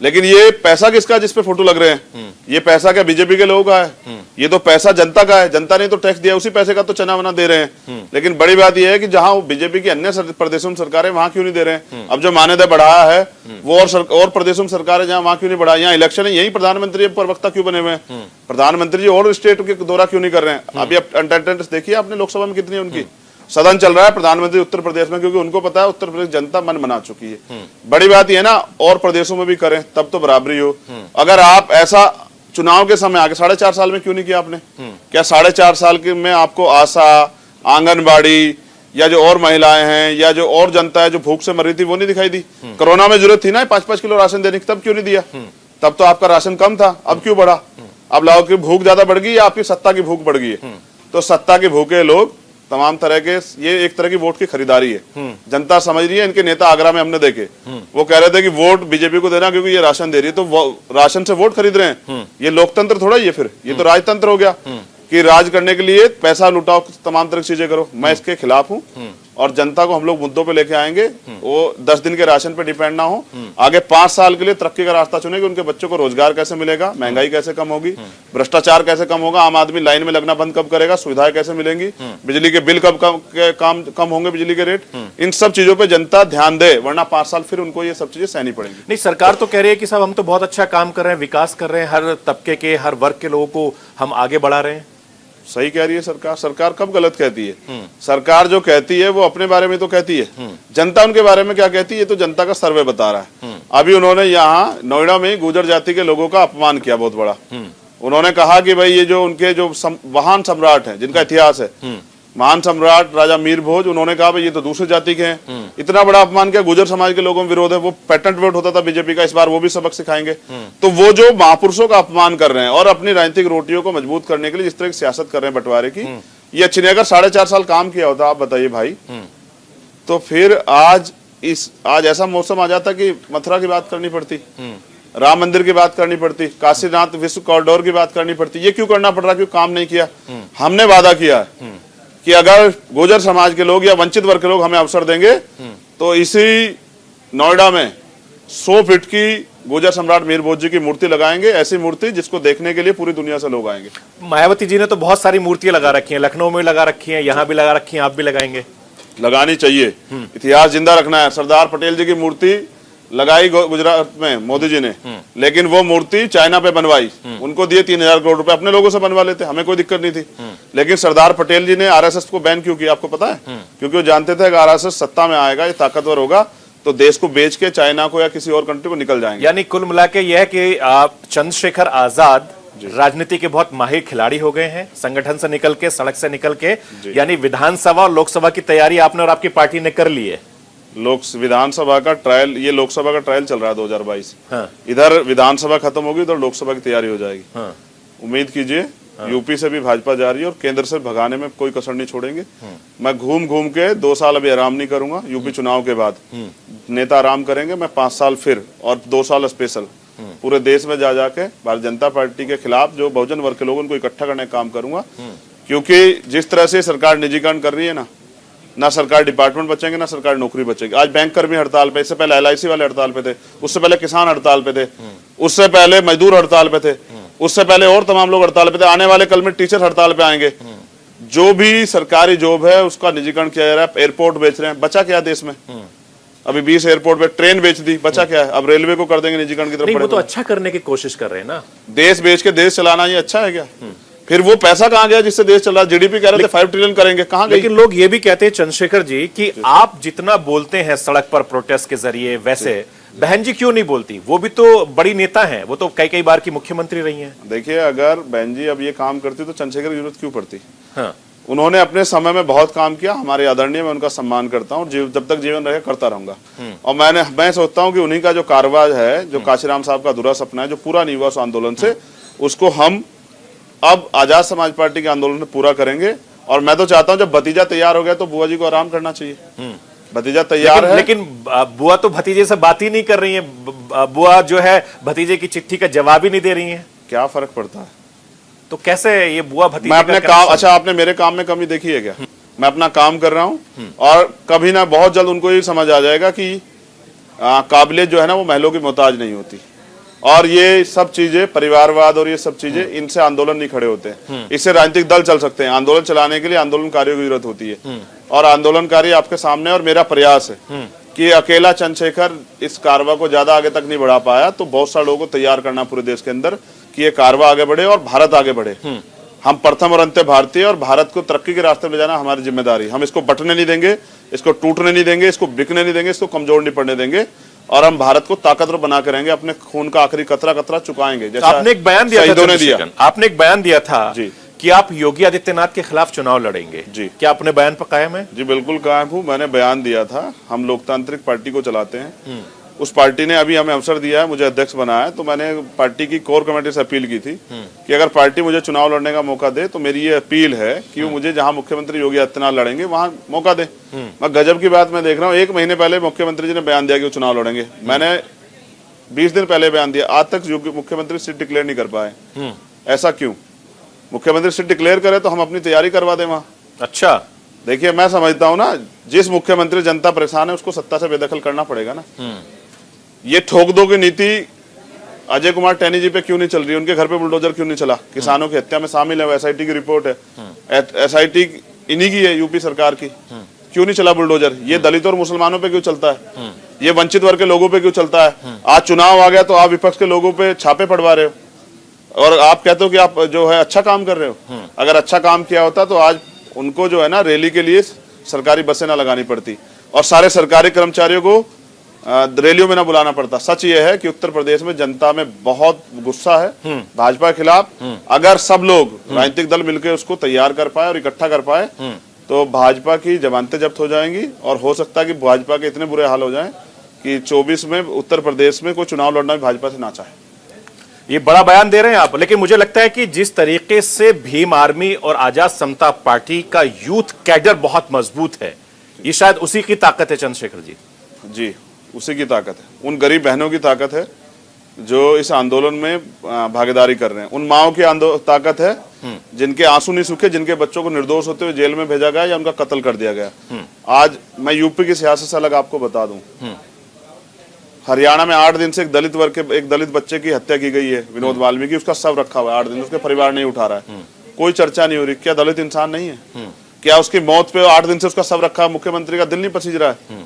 लेकिन ये पैसा किसका जिस पे फोटो लग रहे हैं? ये पैसा क्या बीजेपी के लोगों का है? ये तो पैसा जनता का है, जनता ने तो टैक्स दिया, उसी पैसे का तो चना वना दे रहे हैं। लेकिन बड़ी बात यह है कि जहां बीजेपी की अन्य प्रदेशों में सरकार है, वहां क्यों नहीं दे रहे हैं? अब जो मानदेय बढ़ाया है वो और प्रदेशों में सरकार है जहां, वहां क्यों नहीं बढ़ाया? यहाँ इलेक्शन है, यही प्रधानमंत्री प्रवक्ता क्यों बने हुए हैं? प्रधानमंत्री जी और स्टेट के दौरा क्यों नहीं कर रहे हैं? अभी अटेंडेंस देखिए आपने लोकसभा में कितनी है उनकी। सदन चल रहा है प्रधानमंत्री उत्तर प्रदेश में, क्योंकि उनको पता है उत्तर प्रदेश जनता मन बना चुकी है। बड़ी बात यह ना, और प्रदेशों में भी करें तब तो बराबरी हो। अगर आप ऐसा चुनाव के समय आगे 4.5 साल में क्यों नहीं किया आपने? क्या 4.5 साल के में आपको आशा, आंगनबाड़ी या जो और महिलाएं हैं या जो और जनता है जो भूख से मर रही थी वो नहीं दिखाई दी? कोरोना में जरूरत थी ना 5-5 किलो राशन देने की, तब क्यों नहीं दिया? तब तो आपका राशन कम था, अब क्यों बढ़ा? अब लोगों की भूख ज्यादा बढ़ गई या आपकी सत्ता की भूख बढ़ गई है? तो सत्ता की भूखे लोग तमाम तरह के, ये एक तरह की वोट की खरीदारी है। जनता समझ रही है, इनके नेता आगरा में हमने देखे, वो कह रहे थे कि वोट बीजेपी को देना क्योंकि ये राशन दे रही है, तो राशन से वोट खरीद रहे हैं। ये लोकतंत्र थोड़ा, ये फिर ये तो राजतंत्र हो गया कि राज करने के लिए पैसा लुटाओ, तमाम तरह की चीजें करो। मैं इसके खिलाफ हूँ और जनता को हम लोग मुद्दों पे लेके आएंगे। वो 10 दिन के राशन पे डिपेंड ना हो, आगे 5 साल के लिए तरक्की का रास्ता चुनेंगे। उनके बच्चों को रोजगार कैसे मिलेगा, महंगाई कैसे कम होगी, भ्रष्टाचार कैसे कम होगा, आम आदमी लाइन में लगना बंद कब करेगा, सुविधाएं कैसे मिलेंगी, बिजली के बिल कब कम होंगे, बिजली के रेट, इन सब चीजों पे जनता ध्यान दे, वरना 5 साल फिर उनको ये सब चीजें सहनी पड़ेंगी। नहीं, सरकार तो कह रही है कि साहब हम तो बहुत अच्छा काम कर रहे हैं, विकास कर रहे हैं, हर तबके के हर वर्ग के लोगों को हम आगे बढ़ा रहे हैं। सही कह रही है सरकार। सरकार कब गलत कहती है? सरकार जो कहती है वो अपने बारे में तो कहती है, जनता उनके बारे में क्या कहती है तो जनता का सर्वे बता रहा है। अभी उन्होंने यहाँ नोएडा में गुर्जर जाति के लोगों का अपमान किया बहुत बड़ा। उन्होंने कहा कि भाई ये जो उनके जो महान सम्राट हैं जिनका इतिहास है, महान सम्राट राजा मीर भोज, उन्होंने कहा भाई ये तो दूसरे जाति के हैं। इतना बड़ा अपमान किया, गुर्जर समाज के लोगों में विरोध है। वो पैटेंट वोट होता था बीजेपी का, इस बार वो भी सबक सिखाएंगे। तो वो जो महापुरुषों का अपमान कर रहे हैं और अपनी राजनीतिक रोटियों को मजबूत करने के लिए जिस तरह की सियासत कर रहे हैं बंटवारे की, ये अच्छी नहीं। अगर 4.5 साल काम किया होता, आप बताइए भाई, तो फिर आज ऐसा मौसम आ जाता कि मथुरा की बात करनी पड़ती, राम मंदिर की बात करनी पड़ती, काशीनाथ विश्व कॉरिडोर की बात करनी पड़ती। ये क्यों करना पड़ रहा? क्यों काम नहीं किया? हमने वादा किया है कि अगर गुर्जर समाज के लोग या वंचित वर्ग के लोग हमें अवसर देंगे तो इसी नोएडा में 100 फीट की गुर्जर सम्राट मीर भोज जी की मूर्ति लगाएंगे, ऐसी मूर्ति जिसको देखने के लिए पूरी दुनिया से लोग आएंगे। मायावती जी ने तो बहुत सारी मूर्तियां लगा रखी हैं, लखनऊ में लगा रखी हैं, यहाँ भी लगा रखी हैं, आप भी लगाएंगे? लगानी चाहिए, इतिहास जिंदा रखना है। सरदार पटेल जी की मूर्ति लगाई गुजरात में मोदी जी ने, लेकिन वो मूर्ति चाइना पे बनवाई, उनको दिए 3000 करोड़ रुपए, अपने लोगों से बनवा लेते, हमें कोई दिक्कत नहीं थी। लेकिन सरदार पटेल जी ने आरएसएस को बैन क्यों किया आपको पता है? क्योंकि वो जानते थे कि आरएसएस सत्ता में आएगा, ये ताकतवर होगा तो देश को बेच के चाइना को या किसी और कंट्री को निकल जाएंगे। यानी कुल मिला के यह है कि आप चंद्रशेखर आजाद राजनीति के बहुत माहिर खिलाड़ी हो गए हैं, संगठन से निकल के, सड़क से निकल के, यानी विधानसभा और लोकसभा की तैयारी आपने और आपकी पार्टी ने कर ली है। विधानसभा का ट्रायल, ये लोकसभा का ट्रायल चल रहा है 2022। हाँ। इधर विधानसभा खत्म होगी तो लोकसभा की तैयारी हो जाएगी। हाँ। उम्मीद कीजिए। यूपी से भी भाजपा जा रही है और केंद्र से भगाने में कोई कसर नहीं छोड़ेंगे। मैं घूम घूम के 2 साल अभी आराम नहीं करूंगा। यूपी चुनाव के बाद नेता आराम करेंगे, मैं 5 साल फिर और 2 साल स्पेशल पूरे देश में जा जाके भारतीय जनता पार्टी के खिलाफ जो बहुजन वर्ग के लोगों को इकट्ठा करने का काम करूंगा। क्योंकि जिस तरह से सरकार निजीकरण कर रही है ना सरकार डिपार्टमेंट बचेंगे ना सरकार नौकरी बचेगी। आज बैंक कर्मी हड़ताल पे, इससे पहले LIC वाले हड़ताल पे थे, उससे पहले किसान हड़ताल पे थे, उससे पहले मजदूर हड़ताल पे थे, उससे पहले और तमाम लोग हड़ताल पे थे। आने वाले कल में टीचर हड़ताल पे आएंगे। जो भी सरकारी जॉब है उसका निजीकरण किया जा रहा है। एयरपोर्ट बेच रहे हैं, बचा क्या देश में? अभी 20 एयरपोर्ट पे ट्रेन बेच दी, बचा क्या है? अब रेलवे को कर देंगे निजीकरण की तरफ। वो तो अच्छा करने की कोशिश कर रहे हैं ना। देश बेच के देश चलाना ये अच्छा है क्या? फिर वो पैसा कहां गया जिससे देश चल रहा? जीडीपी कह रहे थे 5 ट्रिलियन करेंगे, कहां गई? लेकिन लोग ये भी कहते हैं चंद्रशेखर जी कि आप जितना बोलते हैं सड़क पर प्रोटेस्ट के जरिए, वैसे बहन जी क्यों नहीं बोलती? वो भी तो बड़ी नेता हैं, वो तो कई बार की मुख्यमंत्री रही हैं। देखिए, अगर बहन जी अब ये काम करती तो चंद्रशेखर की जरूरत क्यों पड़ती? हाँ। उन्होंने अपने समय में बहुत काम किया, हमारे आदरणीय, मैं उनका सम्मान करता हूँ, जब तक जीवन रहे करता रहूंगा। और मैं सोचता हूँ कि उन्हीं का जो कारवाज है, जो काशीराम साहब का अधूरा सपना है, जो पूरा नहीं हुआ उस आंदोलन से, उसको हम अब आजाद समाज पार्टी के आंदोलन में पूरा करेंगे। और मैं तो चाहता हूं जब भतीजा तैयार हो गया तो बुआ जी को आराम करना चाहिए। भतीजा तैयार है, लेकिन बुआ तो भतीजे से बात ही नहीं कर रही है। बुआ जो है भतीजे की चिट्ठी का जवाब ही नहीं दे रही है। क्या फर्क पड़ता है? तो कैसे ये बुआ भतीजे? मैं अपने काम, अच्छा आपने मेरे काम में कमी देखी है क्या? मैं अपना काम कर रहा हूं और कभी ना बहुत जल्द उनको ये समझ आ जाएगा कि काबिलियत जो है ना वो महलों की मोहताज नहीं होती। और ये सब चीजें परिवारवाद और ये सब चीजें इनसे आंदोलन नहीं खड़े होते हैं। इससे राजनीतिक दल चल सकते हैं, आंदोलन चलाने के लिए आंदोलनकारियों की जरूरत होती है। और आंदोलनकारी आपके सामने, और मेरा प्रयास है कि अकेला चंद्रशेखर इस कारवा को ज्यादा आगे तक नहीं बढ़ा पाया, तो बहुत सारे लोगों को तैयार करना पूरे देश के अंदर कि ये कारवा आगे बढ़े और भारत आगे बढ़े। हम प्रथम और अंत्य भारतीय, और भारत को तरक्की के रास्ते में ले जाना हमारी जिम्मेदारी। हम इसको बटने नहीं देंगे, इसको टूटने नहीं देंगे, इसको बिकने नहीं देंगे, इसको कमजोर नहीं पड़ने देंगे, और हम भारत को ताकतवर बना के रहेंगे। अपने खून का आखिरी कतरा कतरा चुकाएंगे, जैसा आपने एक बयान दिया शहीदों था, ने दिया। आपने एक बयान दिया था जी कि आप योगी आदित्यनाथ के खिलाफ चुनाव लड़ेंगे। जी, क्या अपने बयान पर कायम है? जी बिल्कुल कायम हूँ। मैंने बयान दिया था, हम लोकतांत्रिक पार्टी को चलाते हैं। उस पार्टी ने अभी हमें अवसर दिया है, मुझे अध्यक्ष बनाया है, तो मैंने पार्टी की कोर कमेटी से अपील की थी कि अगर पार्टी मुझे चुनाव लड़ने का मौका दे तो मेरी ये अपील है कि वो मुझे जहां मुख्यमंत्री योगी आदित्यनाथ लड़ेंगे वहां मौका दे। मैं गजब की बात मैं देख रहा हूँ, 1 महीने पहले मुख्यमंत्री जी ने बयान दिया कि वो चुनाव लड़ेंगे। मैंने 20 दिन पहले बयान दिया, आज तक मुख्यमंत्री सीट डिक्लेयर नहीं कर पाए। ऐसा क्यों? मुख्यमंत्री सीट डिक्लेयर करे तो हम अपनी तैयारी करवा दें वहां। अच्छा, देखिए मैं समझता हूं ना, जिस मुख्यमंत्री जनता परेशान है उसको सत्ता से बेदखल करना पड़ेगा ना। ये ठोक दो की नीति अजय कुमार टैनी जी पे क्यों नहीं चल रही? उनके घर पे बुलडोजर क्यों नहीं चला? किसानों की हत्या में शामिल है, एसआईटी की रिपोर्ट है, एसआईटी इन्हीं की है, यूपी सरकार की। क्यों नहीं चला बुलडोजर? ये दलितों और मुसलमानों पे क्यों चलता है? ये वंचित वर्ग के लोगों पे क्यों चलता है? आज चुनाव आ गया तो आप विपक्ष के लोगों पे छापे पड़वा रहे हो और आप कहते हो कि आप जो है अच्छा काम कर रहे हो। अगर अच्छा काम किया होता तो आज उनको जो है ना रैली के लिए सरकारी बसें ना लगानी पड़ती और सारे सरकारी कर्मचारियों को रैलियों में ना बुलाना पड़ता। सच ये है कि उत्तर प्रदेश में जनता में बहुत गुस्सा है भाजपा के खिलाफ। अगर सब लोग राजनीतिक दल मिलकर उसको तैयार कर पाए और इकट्ठा कर पाए तो भाजपा की जमानतें जब्त हो जाएंगी और हो सकता है कि भाजपा के इतने बुरे हाल हो जाएं कि 24 में उत्तर प्रदेश में कोई चुनाव लड़ना भी भाजपा से ना चाहे। ये बड़ा बयान दे रहे हैं आप, लेकिन मुझे लगता है कि जिस तरीके से भीम आर्मी और आजाद समता पार्टी का यूथ कैडर बहुत मजबूत है, ये शायद उसी की ताकत है चंद्रशेखर जी। जी, उसी की ताकत है, उन गरीब बहनों की ताकत है जो इस आंदोलन में भागीदारी कर रहे हैं। उन माओं की ताकत है जिनके आंसू नहीं सूखे, जिनके बच्चों को निर्दोष होते हुए जेल में भेजा गया या उनका कत्ल कर दिया गया। आज मैं यूपी की सियासत से अलग आपको बता दूं, हरियाणा में 8 दिन से एक दलित बच्चे की हत्या की गई है, विनोद वाल्मीकि। उसका शव रखा हुआ है 8 दिन, उसके परिवार नहीं उठा रहा है, कोई चर्चा नहीं हो रही। क्या दलित इंसान नहीं है? क्या उसकी मौत पे 8 दिन से उसका शव रखा, मुख्यमंत्री का दिल नहीं पसीज रहा है?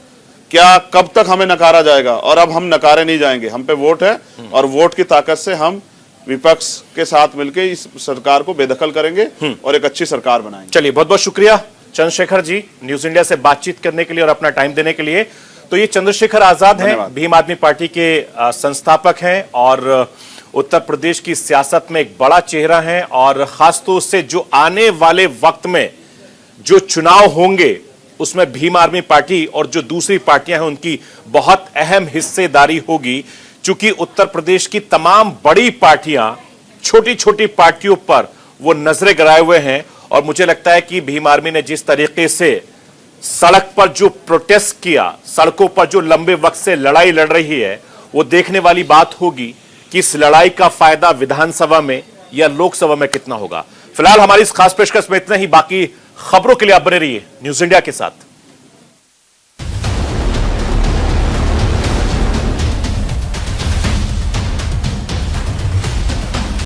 क्या कब तक हमें नकारा जाएगा? और अब हम नकारे नहीं जाएंगे, हम पे वोट है और वोट की ताकत से हम विपक्ष के साथ मिलकर इस सरकार को बेदखल करेंगे और एक अच्छी सरकार बनाएंगे। चलिए, बहुत बहुत शुक्रिया चंद्रशेखर जी न्यूज इंडिया से बातचीत करने के लिए और अपना टाइम देने के लिए। तो ये चंद्रशेखर आजाद हैं, भीम आदमी पार्टी के संस्थापक हैं और उत्तर प्रदेश की सियासत में एक बड़ा चेहरा है और खासतौर से जो आने वाले वक्त में जो चुनाव होंगे उसमें भीम आर्मी पार्टी और जो दूसरी पार्टियां हैं उनकी बहुत अहम हिस्सेदारी होगी, चूंकि उत्तर प्रदेश की तमाम बड़ी पार्टियां छोटी छोटी पार्टियों पर वो नजरें गड़ाए हुए हैं। और मुझे लगता है कि भीम आर्मी ने जिस तरीके से सड़क पर जो प्रोटेस्ट किया, सड़कों पर जो लंबे वक्त से लड़ाई लड़ रही है, वो देखने वाली बात होगी कि इस लड़ाई का फायदा विधानसभा में या लोकसभा में कितना होगा। फिलहाल हमारी इस खास पेशकश में इतना ही। बाकी खबरों के लिए आप बने रहिए न्यूज इंडिया के साथ।